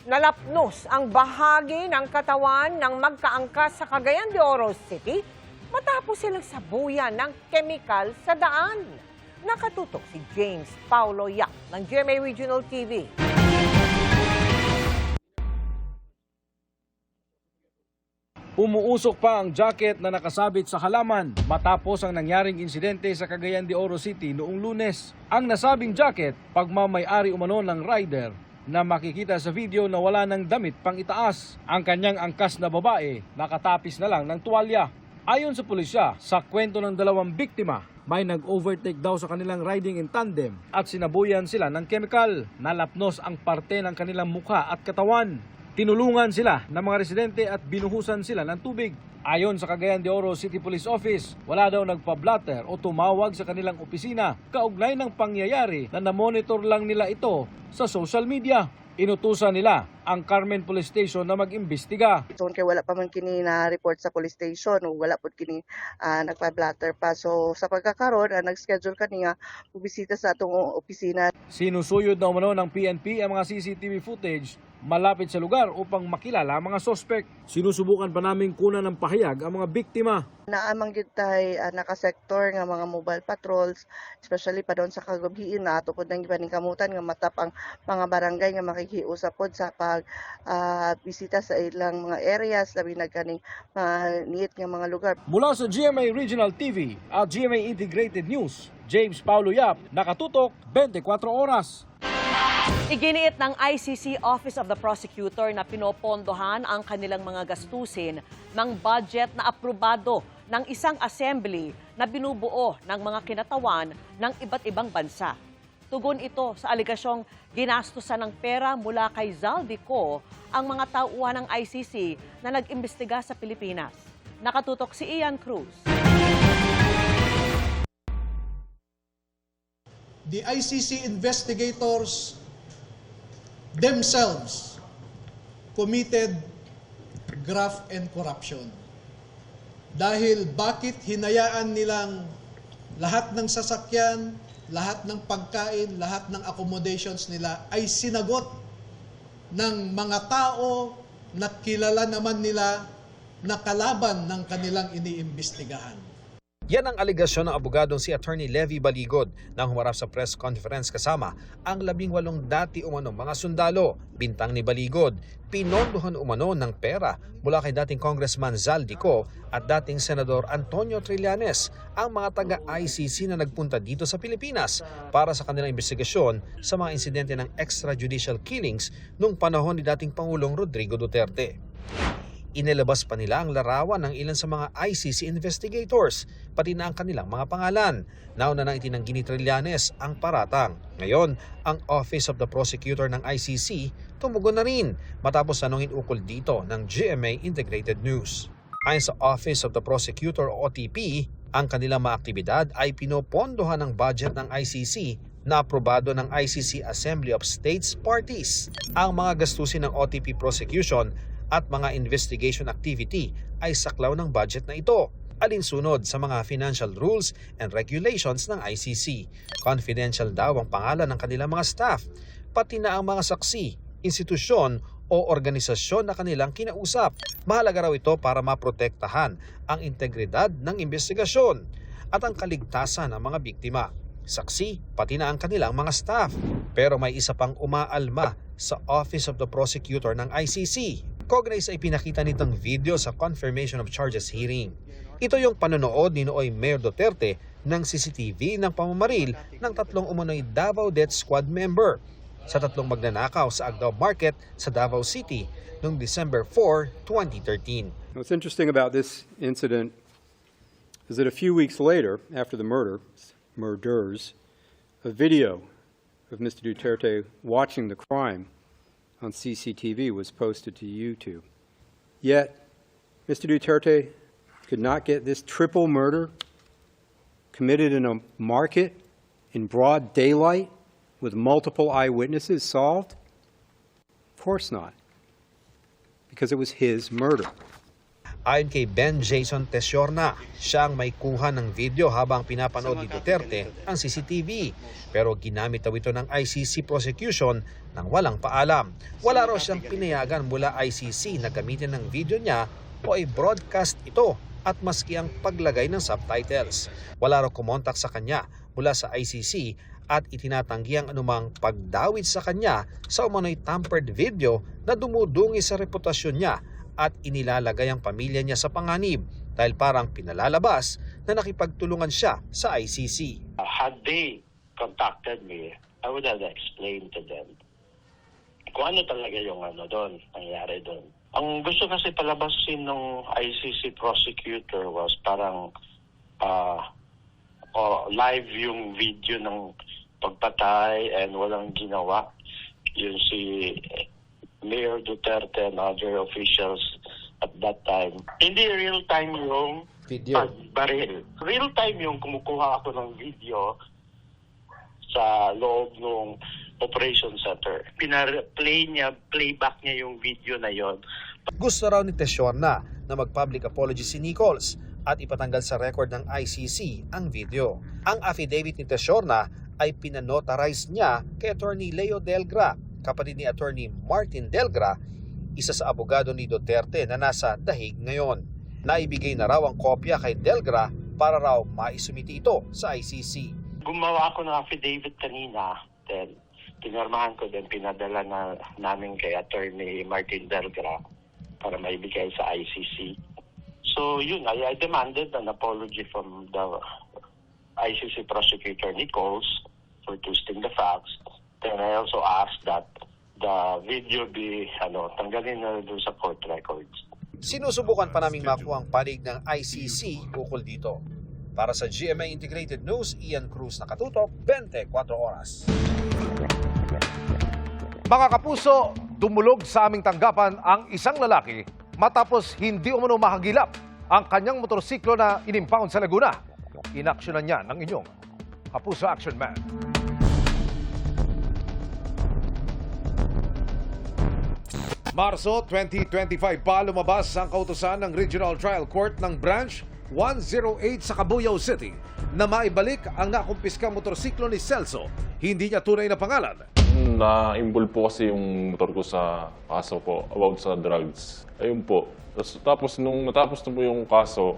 Nalapnos ang bahagi ng katawan ng magkaangkas sa Cagayan de Oro City matapos silang sabuyan ng kemikal sa daan. Nakatutok si James Paulo Yap ng GMA Regional TV. Umuusok pa ang jacket na nakasabit sa halaman matapos ang nangyaring insidente sa Cagayan de Oro City noong Lunes. Ang nasabing jacket, pagmamay-ari umano ng rider na makikita sa video na wala ng damit pang itaas. Ang kanyang angkas na babae nakatapis na lang ng tuwalya. Ayon sa pulisya, sa kwento ng dalawang biktima, may nag-overtake daw sa kanilang riding in tandem at sinabuyan sila ng kemikal. Nalapnos ang parte ng kanilang mukha at katawan. Tinulungan sila ng mga residente at binuhusan sila ng tubig. Ayon sa Cagayan de Oro City Police Office, wala daw nagpa-blatter o tumawag sa kanilang opisina kaugnay ng pangyayari na namonitor lang nila ito sa social media. Inutusan nila ang Carmen Police Station na mag-imbestiga. Kaya wala pa man kini na-report sa police station o wala po kini nagpa-blatter pa. So sa pagkakaroon, nag-schedule kani nga bubisita sa atong opisina. Sinusuyod na umano ng PNP ang mga CCTV footage malapit sa lugar upang makilala ang mga sospek. Sinusubukan pa naming kunan ng pahayag ang mga biktima. Naamang gyud tay naka-sector nga mga mobile patrols, especially pa doon sa kagubhiin na ato pod nang gipaningkamutan nga matap ang mga barangay nga makikiusap pod sa pag bisita sa ilang mga areas labi na kaning niit nga mga lugar. Mula sa GMA Regional TV at GMA Integrated News, James Paulo Yap, nakatutok 24 oras. Iginiit ng ICC Office of the Prosecutor na pinopondohan ang kanilang mga gastusin ng budget na aprobado ng isang assembly na binubuo ng mga kinatawan ng iba't ibang bansa. Tugon ito sa aligasyong ginastusan ng pera mula kay Zaldico ang mga tauhan ng ICC na nag-imbestiga sa Pilipinas. Nakatutok si Ian Cruz. The ICC investigators themselves committed graft and corruption. Dahil bakit hinayaan nilang lahat ng sasakyan, lahat ng pagkain, lahat ng accommodations nila ay sinagot ng mga tao na kilala naman nila na kalaban ng kanilang iniimbestigahan. Yan ang aligasyon ng abogadong si Attorney Levy Baligod nang humarap sa press conference kasama ang 18 dati umanong mga sundalo. Bintang ni Baligod, pinondohan umano ng pera mula kay dating Congressman Zaldico at dating Senador Antonio Trillanes ang mga taga-ICC na nagpunta dito sa Pilipinas para sa kanilang investigasyon sa mga insidente ng extrajudicial killings noong panahon ni dating Pangulong Rodrigo Duterte. Inilabas pa nila ang larawan ng ilan sa mga ICC investigators, pati na ang kanilang mga pangalan. Nauna nang itinanggi ni Trillanes ang paratang. Ngayon, ang Office of the Prosecutor ng ICC tumugon na rin matapos tanungin ukol dito ng GMA Integrated News. Ayon sa Office of the Prosecutor o OTP, ang kanilang mga aktibidad ay pinopondohan ng budget ng ICC na aprobado ng ICC Assembly of States Parties. Ang mga gastusin ng OTP prosecution at mga investigation activity ay saklaw ng budget na ito, alinsunod sa mga financial rules and regulations ng ICC. Confidential daw ang pangalan ng kanilang mga staff, pati na ang mga saksi, institusyon o organisasyon na kanilang kinausap. Mahalaga raw ito para maprotektahan ang integridad ng investigasyon at ang kaligtasan ng mga biktima, saksi, pati na ang kanilang mga staff. Pero may isa pang umaalma sa Office of the Prosecutor ng ICC. Kaugnay sa ipinakita nitong video sa Confirmation of Charges hearing. Ito yung panonood ni nooy Mayor Duterte ng CCTV ng pamamaril ng 3 umano'y Davao Death Squad member sa 3 magnanakaw sa Agdao Market sa Davao City noong December 4, 2013. What's interesting about this incident is that a few weeks later, after the murders, a video of Mr. Duterte watching the crime on CCTV was posted to YouTube. Yet, Mr. Duterte could not get this triple murder committed in a market in broad daylight with multiple eyewitnesses solved? Of course not, because it was his murder. Ayon kay Ben Jason Tesiorna, siya ang may kuha ng video habang pinapanood ni Duterte ang CCTV. Pero ginamit daw ito ng ICC prosecution nang walang paalam. Wala raw siyang pinayagan mula ICC na gamitin ng video niya o i-broadcast ito at maski ang paglagay ng subtitles. Wala raw kumontak sa kanya mula sa ICC at itinatanggi ang anumang pagdawit sa kanya sa umano'y tampered video na dumudungi sa reputasyon niya at inilalagay ang pamilya niya sa panganib dahil parang pinalalabas na nakipagtulungan siya sa ICC. Had they contacted me, I would have explained to them kung ano talaga yung doon, nangyari doon. Ang gusto kasi palabasin ng ICC prosecutor was parang live yung video ng pagpatay and walang ginawa. Yun si Mayor Duterte and other officials at that time. Hindi real-time yung pagbaril. Real-time yung kumukuha ako ng video sa loob ng operation center. Playback niya yung video na yon. Gusto raw ni Tesiorna na mag-public apology si Nichols at ipatanggal sa record ng ICC ang video. Ang affidavit ni Tesiorna ay pinanotarize niya kay Attorney Leo Delgra, kapatid ni Attorney Martin Delgra, isa sa abogado ni Duterte na nasa dahig ngayon. Naibigay na raw ang kopya kay Delgra para raw maisumiti ito sa ICC. Gumawa ako ng affidavit kanina, then pinirmahan ko, then pinadala na namin kay Attorney Martin Delgra para maibigay sa ICC. So yun, I demanded an apology from the ICC prosecutor Nichols for twisting the facts. Then I also asked that the video be tanggalin na doon sa court records. Sinusubukan pa naming makuha ang panig ng ICC ukol dito. Para sa GMA Integrated News, Ian Cruz, nakatutok, 24 oras. Mga kapuso, dumulog sa aming tanggapan ang isang lalaki matapos hindi umano mahagilap ang kanyang motorsiklo na inimpound sa Laguna. Inaksyonan niya ng inyong Kapuso Action Man. Marso 2025 pa lumabas ang kautusan ng Regional Trial Court ng Branch 108 sa Cabuyao City na maibalik ang nakumpiskang motorsiklo ni Celso. Hindi niya tunay na pangalan. Na-involve po kasi yung motor ko sa kaso po about sa drugs. Ayun po. Tapos nung natapos na po yung kaso,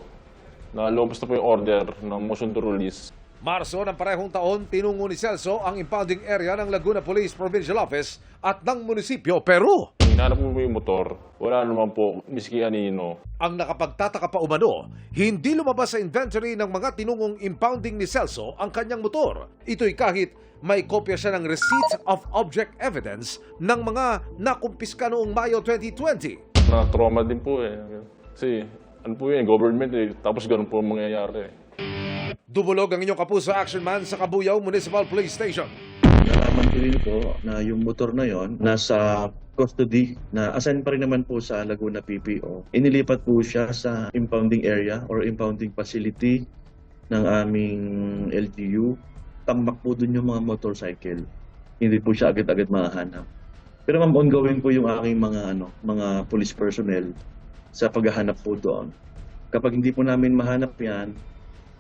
nalabas na po yung order ng motion to release. Marso ng parehong taon, tinungo ni Celso ang impounding area ng Laguna Police Provincial Office at ng munisipyo, Peru. Hinanap po yung motor, wala naman po, miski anino. Ang nakapagtataka pa umano, hindi lumabas sa inventory ng mga tinungong impounding ni Celso ang kanyang motor. Ito'y kahit may kopya siya ng Receipt of Object Evidence ng mga nakumpiska noong Mayo 2020. Na-trauma din po eh. Kasi ano po yun, government eh, tapos ganun po ang mangyayari eh. Dumulog ang inyong Kapuso Action Man sa Cabuyao Municipal Police Station. Nalaman ko rin po na yung motor na yon nasa custody na assigned pa rin naman po sa Laguna PPO. Inilipat po siya sa impounding area or impounding facility ng aming LGU. Tambak po dun yung mga motorcycle. Hindi po siya agad-agad mahanap. Pero ma'am, ongoing po yung aking mga police personnel sa paghahanap po doon. Kapag hindi po namin mahanap yan,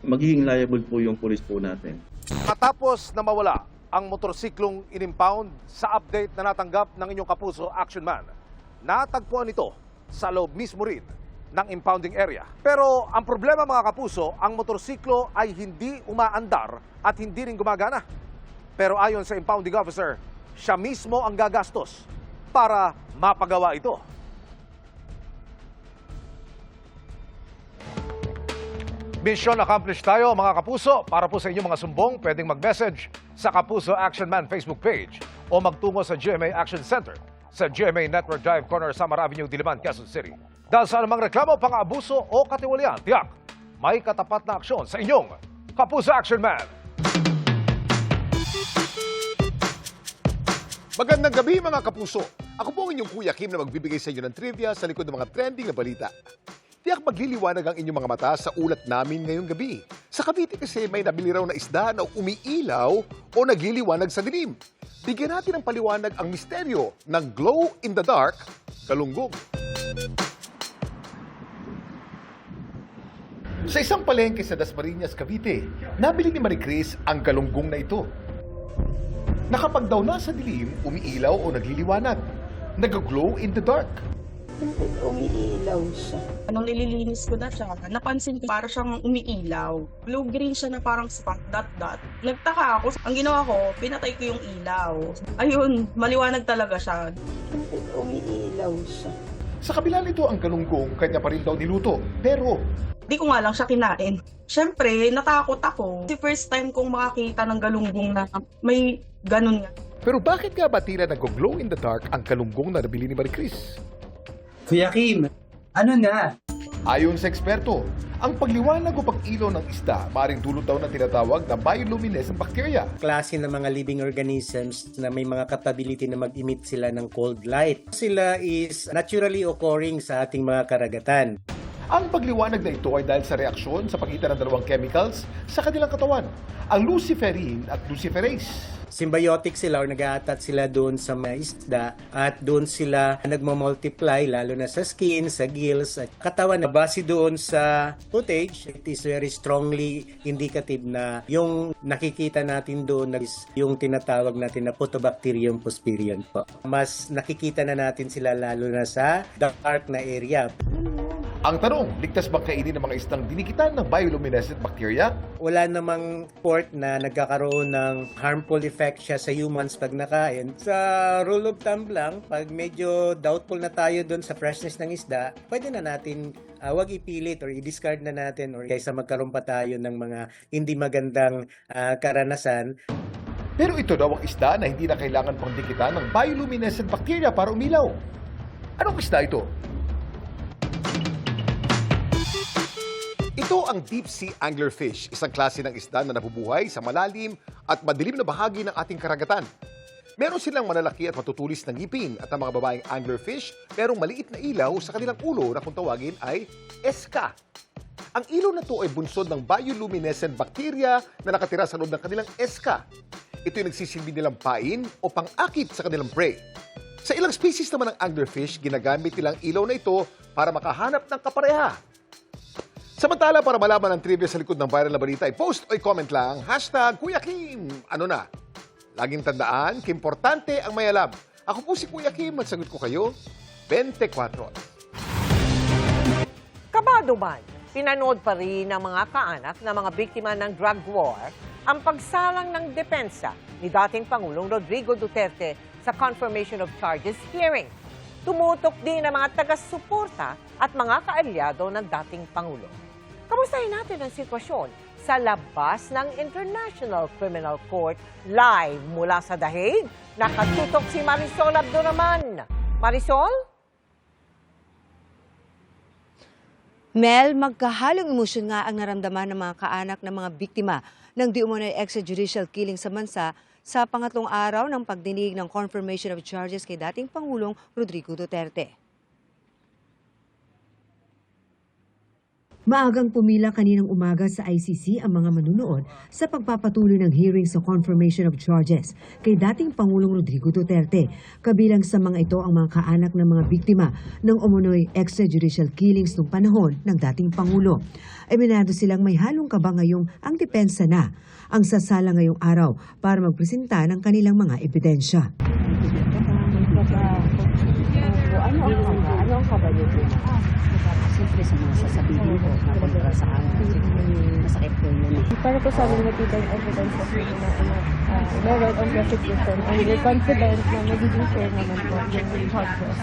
magiging liable po yung police po natin. Matapos na mawala ang motorsiklong inimpound sa update na natanggap ng inyong Kapuso Action Man, natagpuan ito sa loob mismo rin ng impounding area. Pero ang problema mga Kapuso, ang motorsiklo ay hindi umaandar at hindi rin gumagana. Pero ayon sa impounding officer, siya mismo ang gagastos para mapagawa ito. Mission accomplished tayo mga Kapuso. Para po sa inyong mga sumbong, pwedeng mag-message sa Kapuso Action Man Facebook page o magtungo sa GMA Action Center sa GMA Network Drive Corner, Samar Avenue, Diliman, Quezon City. Dahil sa anumang reklamo, pang-abuso o katiwalian, tiyak, may katapat na aksyon sa inyong Kapuso Action Man. Magandang gabi mga Kapuso. Ako po ang inyong Kuya Kim na magbibigay sa inyo ng trivia sa likod ng mga trending na balita. Tiyak magliliwanag ang inyong mga mata sa ulat namin ngayong gabi. Sa Cavite kasi may nabili raw na isda na umiilaw o nagliliwanag sa dilim. Bigyan natin ng paliwanag ang misteryo ng glow-in-the-dark galunggong. Sa isang palengke sa Dasmariñas, Cavite, nabili ni Marie Chris ang galunggong na ito. Na kapag daw nasa dilim, umiilaw o nagliliwanag. Nag-glow in the dark. Umiilaw siya. Nung nililinis ko na siya, napansin ko para siyang umiilaw. Blue-green siya na parang spot dot. Nagtaka ako. Ang ginawa ko, pinatay ko yung ilaw. Ayun, maliwanag talaga siya. Umiilaw siya. Sa kabila nito, ang galunggong kanya pa rin daw niluto. Pero Di ko nga lang siya kinain. Siyempre, natakot ako. Kasi first time kong makakita ng galunggong na may ganun nga. Pero bakit nga ba tila nag-glow in the dark ang galunggong na nabili ni Marie Chris? Kuya Kim, ano na? Ayon sa eksperto, ang pagliwanag o pag-ilaw ng isda maaaring dulot daw na tinatawag na bioluminescent bacteria. Klase ng mga living organisms na may mga capability na mag-emit sila ng cold light. Sila is naturally occurring sa ating mga karagatan. Ang pagliwanag na ito ay dahil sa reaksyon sa pagitan ng dalawang chemicals sa kanilang katawan, ang luciferin at luciferase. Symbiotic sila o nag-a-attach sila doon sa mga isda at doon sila nagmo-multiply lalo na sa skin, sa gills at katawan. Base doon sa footage, it is very strongly indicative na yung nakikita natin doon is yung tinatawag natin na Photobacterium puspirium po. Mas nakikita na natin sila lalo na sa dark na area. Ang tanong, ligtas bang kainin ng mga isdang dinikitan ng bioluminescent bacteria? Wala namang report na nagkakaroon ng harmful effect siya sa humans pag nakain. Sa rule of thumb lang, pag medyo doubtful na tayo doon sa freshness ng isda, pwede na natin wag ipilit or i-discard na natin or kaysa magkaroon pa tayo ng mga hindi magandang karanasan. Pero ito daw ang isda na hindi na kailangan pang dikitan ng bioluminescent bacteria para umilaw. Anong isda ito? Ito ang deep sea anglerfish, isang klase ng isda na nabubuhay sa malalim at madilim na bahagi ng ating karagatan. Meron silang malalaki at matutulis na ngipin at ang mga babaeng anglerfish merong maliit na ilaw sa kanilang ulo na kung tawagin ay eska. Ang ilaw na ito ay bunsod ng bioluminescent bacteria na nakatira sa loob ng kanilang eska. Ito yung nagsisilbi nilang pain o pang-akit sa kanilang prey. Sa ilang species naman ng anglerfish, ginagamit nilang ilaw na ito para makahanap ng kapareha. Samantala, para malaman ang trivia sa likod ng viral na balita, i-post o i-comment lang, #Kuya Kim. Ano na? Laging tandaan, importante ang may alam. Ako po si Kuya Kim at sagot ko kayo, 24 oras. Kabado man, pinanood pa rin ng mga kaanak na mga biktima ng drug war ang pagsalang ng depensa ni dating Pangulong Rodrigo Duterte sa confirmation of charges hearing. Tumutok din ang mga taga-suporta at mga kaalyado ng dating Pangulo. Kamustahin natin ang sitwasyon sa labas ng International Criminal Court. Live mula sa The Hague, nakatutok si Marisol Abduraman. Marisol? Mel, magkahalong emosyon nga ang naramdaman ng mga kaanak ng mga biktima ng di umano'y extrajudicial killing sa bansa sa pangatlong araw ng pagdinig ng confirmation of charges kay dating Pangulong Rodrigo Duterte. Maagang pumila kaninang umaga sa ICC ang mga manunood sa pagpapatuloy ng hearing sa confirmation of charges kay dating Pangulong Rodrigo Duterte. Kabilang sa mga ito ang mga kaanak ng mga biktima ng umano'y extrajudicial killings noong panahon ng dating Pangulo. Eminado silang may halong kaba ngayong ang depensa na ang sasala ngayong araw para magpresenta ng kanilang mga ebidensya. Ano ang kaba niyo? Siyempre sa mga sasabihin ko na kontra sa akin. Masakit po yun. Para po sa amin nakita yung evidence of meron ang prosecution and we're confident na magiging fair naman po yung process.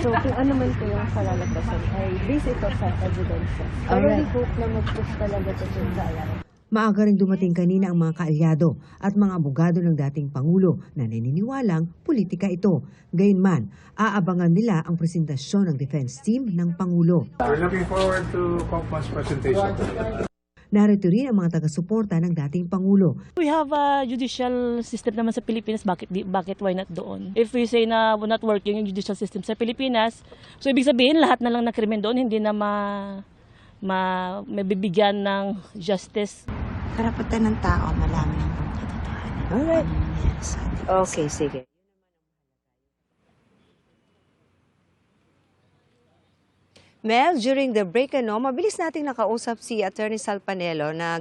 So kung ano man po yung kalalagpasan ay base ito sa evidence. Pero we hope na mag-push talaga ito sa ayaw. Maaga rin dumating kanina ang mga kaalyado at mga abogado ng dating Pangulo na naniniwalang politika ito. Gayunman, aabangan nila ang presentasyon ng defense team ng Pangulo. We're looking forward to Pongpan's presentation. Narito rin ang mga taga-suporta ng dating Pangulo. We have a judicial system naman sa Pilipinas, bakit why not doon? If we say na not working yung judicial system sa Pilipinas, so ibig sabihin lahat na lang na krimen doon hindi na mabibigyan ng justice. Karapatan ng tao malaman ang katotohanan. Alright. Okay, sige. Mel, during the break, mabilis nating nakausap si Attorney Salpanelo na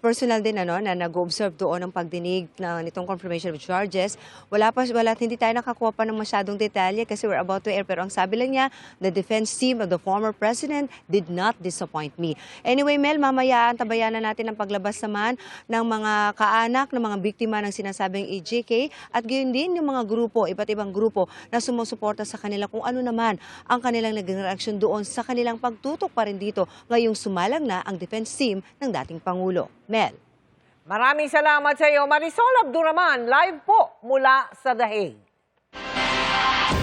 personal din na nag-observe doon ng pagdinig nitong confirmation of charges. Hindi tayo nakakuha pa ng masyadong detalye kasi we're about to air. Pero ang sabi lang niya, the defense team of the former president did not disappoint me. Anyway, Mel, mamaya antabayan na natin ang paglabas naman ng mga kaanak, ng mga biktima ng sinasabing EJK at gayon din yung mga grupo, iba't ibang grupo na sumusuporta sa kanila kung ano naman ang kanilang naging reaksyon doon sa kanilang pagtutok pa rin dito ngayong sumalang na ang defense team ng dating Pangulo. Mel. Maraming salamat sa iyo, Marisol Abduraman, live po mula sa The Hague.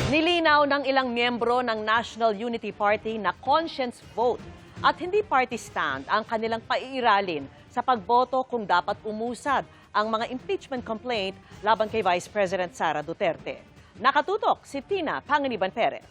Nilinaw ng ilang miyembro ng National Unity Party na conscience vote at hindi party stand ang kanilang paiiralin sa pagboto kung dapat umusad ang mga impeachment complaint laban kay Vice President Sara Duterte. Nakatutok si Tina Panganiban Perez.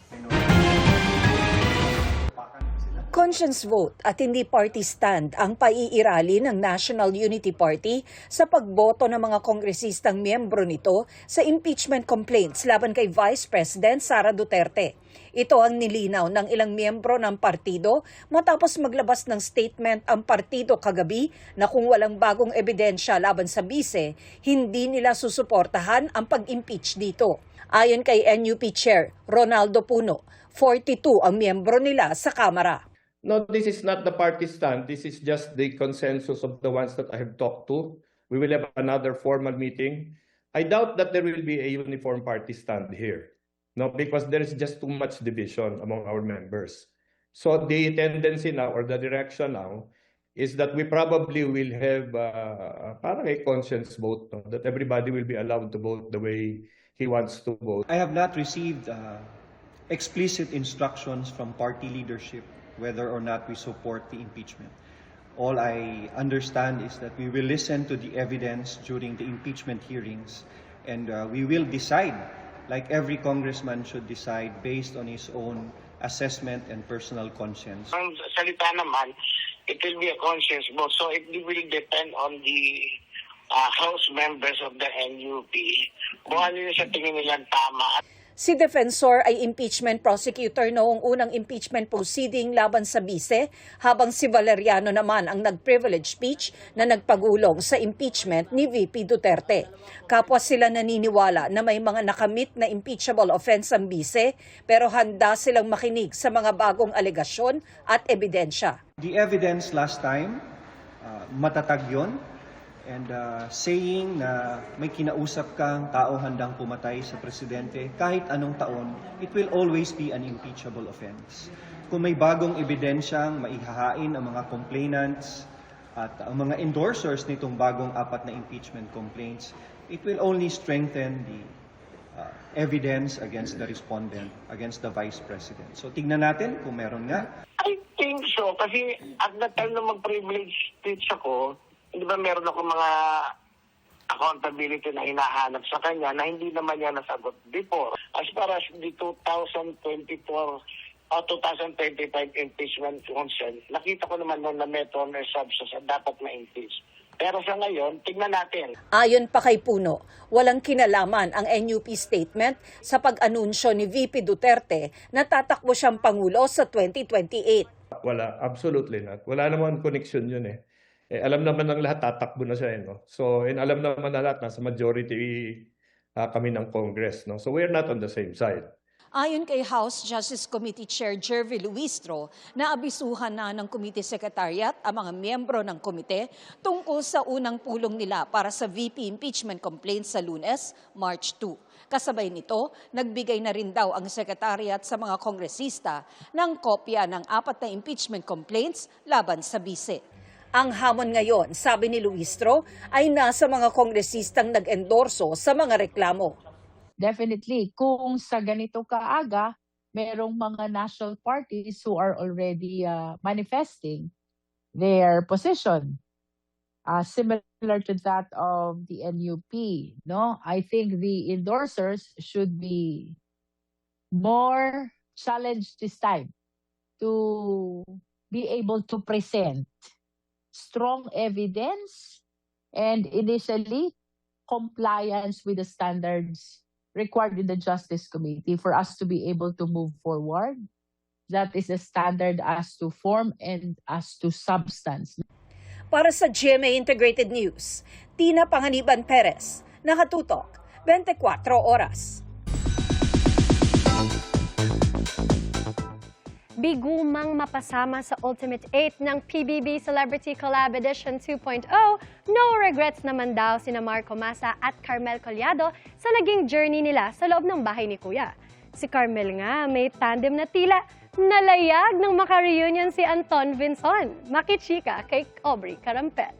Conscience vote at hindi party stand ang paiirali ng National Unity Party sa pagboto ng mga kongresistang miyembro nito sa impeachment complaints laban kay Vice President Sara Duterte. Ito ang nilinaw ng ilang miyembro ng partido matapos maglabas ng statement ang partido kagabi na kung walang bagong ebidensya laban sa bise, hindi nila susuportahan ang pag-impeach dito. Ayon kay NUP Chair Ronaldo Puno, 42 ang miyembro nila sa Kamara. No, this is not the party stand. This is just the consensus of the ones that I have talked to. We will have another formal meeting. I doubt that there will be a uniform party stand here. No, because there is just too much division among our members. So the tendency now or the direction now is that we probably will have parang a conscience vote, no? That everybody will be allowed to vote the way he wants to vote. I have not received explicit instructions from party leadership whether or not we support the impeachment. All I understand is that we will listen to the evidence during the impeachment hearings and we will decide, like every congressman should decide, based on his own assessment and personal conscience. Ang salita naman, it will be a conscience vote. So it will depend on the House members of the NUP kung ano yung sa tingin nilang tama. Si Defensor ay impeachment prosecutor noong unang impeachment proceeding laban sa bise, habang si Valeriano naman ang nag-privilege speech na nagpagulong sa impeachment ni VP Duterte. Kapwa sila naniniwala na may mga nakamit na impeachable offense ang bise, pero handa silang makinig sa mga bagong alegasyon at ebidensya. The evidence last time, matatag yun. And saying na may kinausap kang tao handang pumatay sa presidente, kahit anong taon, it will always be an impeachable offense. Kung may bagong ebidensyang maihahain ang mga complainants at ang mga endorsers nitong bagong 4 na impeachment complaints, it will only strengthen the evidence against the respondent, against the Vice President. So tignan natin kung meron nga. I think so, kasi at the time na mag-privilege speech ako, hindi ba meron ako mga accountability na hinahanap sa kanya na hindi naman niya nasagot before. As far as the 2024 o 2025 impeachment concern, nakita ko naman noon na may torner substance at dapat ma-impeach. Pero sa ngayon, tignan natin. Ayon pa kay Puno, walang kinalaman ang NUP statement sa pag-anunsyo ni VP Duterte na tatakbo siyang Pangulo sa 2028. Wala, absolutely not. Wala naman connection yun eh. Alam naman ng lahat, tatakbo na siya. No? So, alam naman na lahat, nasa majority kami ng Congress. No? So, we're not on the same side. Ayon kay House Justice Committee Chair Jervy Luistro, naabisuhan na ng Committee Secretariat ang mga miyembro ng komite tungkol sa unang pulong nila para sa VP impeachment complaint sa Lunes, March 2. Kasabay nito, nagbigay na rin daw ang Secretariat sa mga kongresista ng kopya ng 4 na impeachment complaints laban sa bise. Ang hamon ngayon, sabi ni Luistro, ay nasa mga kongresistang nag-endorso sa mga reklamo. Definitely, kung sa ganito kaaga, merong mga national parties who are already manifesting their position, similar to that of the NUP. No, I think the endorsers should be more challenged this time to be able to present strong evidence and initially compliance with the standards required in the Justice Committee for us to be able to move forward that is a standard as to form and as to substance. Para sa GMA Integrated News, Tina Panganiban Perez, nakatutok, 24 oras. Bigumang mapasama sa Ultimate 8 ng PBB Celebrity Collab Edition 2.0, no regrets naman daw sina Marco Massa at Carmel Collado sa naging journey nila sa loob ng bahay ni Kuya. Si Carmel nga may tandem na tila nalayag ng maka-reunion si Anton Vinson. Makichika kay Aubrey Carampet.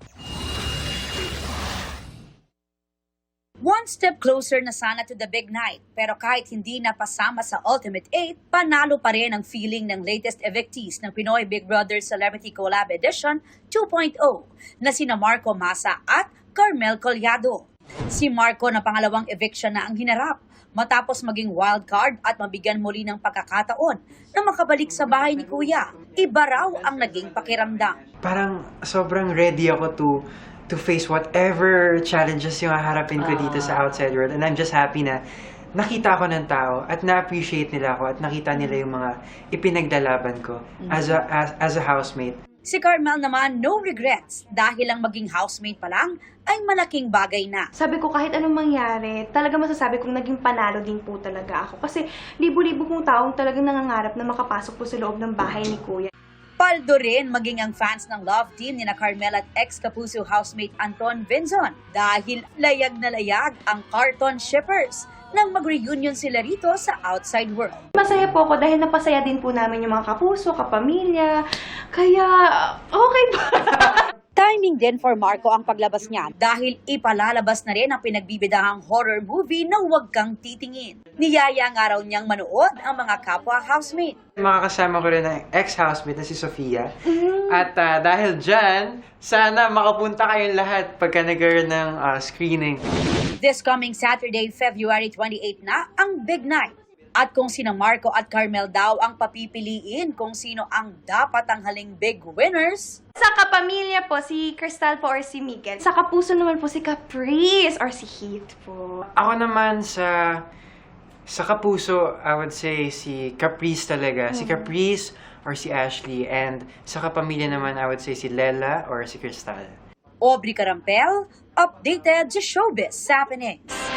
One step closer na sana to the big night, pero kahit hindi napasama sa Ultimate 8, panalo pa rin ang feeling ng latest evictees ng Pinoy Big Brother Celebrity Collab Edition 2.0 na sina Marco Massa at Carmel Collado. Si Marco na pangalawang eviction na ang hinarap matapos maging wildcard at mabigyan muli ng pagkakataon na makabalik sa bahay ni Kuya. Iba raw ang naging pakiramdam. Parang sobrang ready ako to face whatever challenges yung haharapin ko dito sa outside world. And I'm just happy na nakita ako ng tao at na-appreciate nila ako at nakita nila yung mga ipinaglalaban ko as a housemate. Si Carmel naman, no regrets dahil ang maging housemate pa lang ay malaking bagay na. Sabi ko kahit anong mangyari, talaga masasabi kong naging panalo din po talaga ako. Kasi libo-libo kong taong talagang nangangarap na makapasok po sa loob ng bahay ni Kuya. Paldo rin maging ang fans ng love team ni na Carmel at ex-Kapuso housemate Anton Vinson dahil layag na layag ang Carton Shippers nang mag-reunion sila rito sa outside world. Masaya po ako dahil napasaya din po namin yung mga kapuso, kapamilya, kaya okay pa. Timing din for Marco ang paglabas niya dahil ipalalabas na rin ang pinagbibidahang horror movie na Huwag Kang Titingin. Niyaya nga raw niyang manood ang mga kapwa housemate. Makakasama ko rin ang ex-housemate na si Sofia. At dahil dyan, sana makapunta kayong lahat pagka nagkaroon ng screening. This coming Saturday, February 28 na ang big night. At kung sino Marco at Carmel daw ang papipiliin kung sino ang dapat ang haling big winners. Sa kapamilya po, si Crystal po or si Miguel. Sa kapuso naman po si Caprice or si Heath po. Ako naman sa kapuso, I would say si Caprice talaga. Si Caprice or si Ashley. And sa kapamilya naman, I would say si Lela or si Crystal. Aubrey Carampel, updated sa Showbiz Happenings.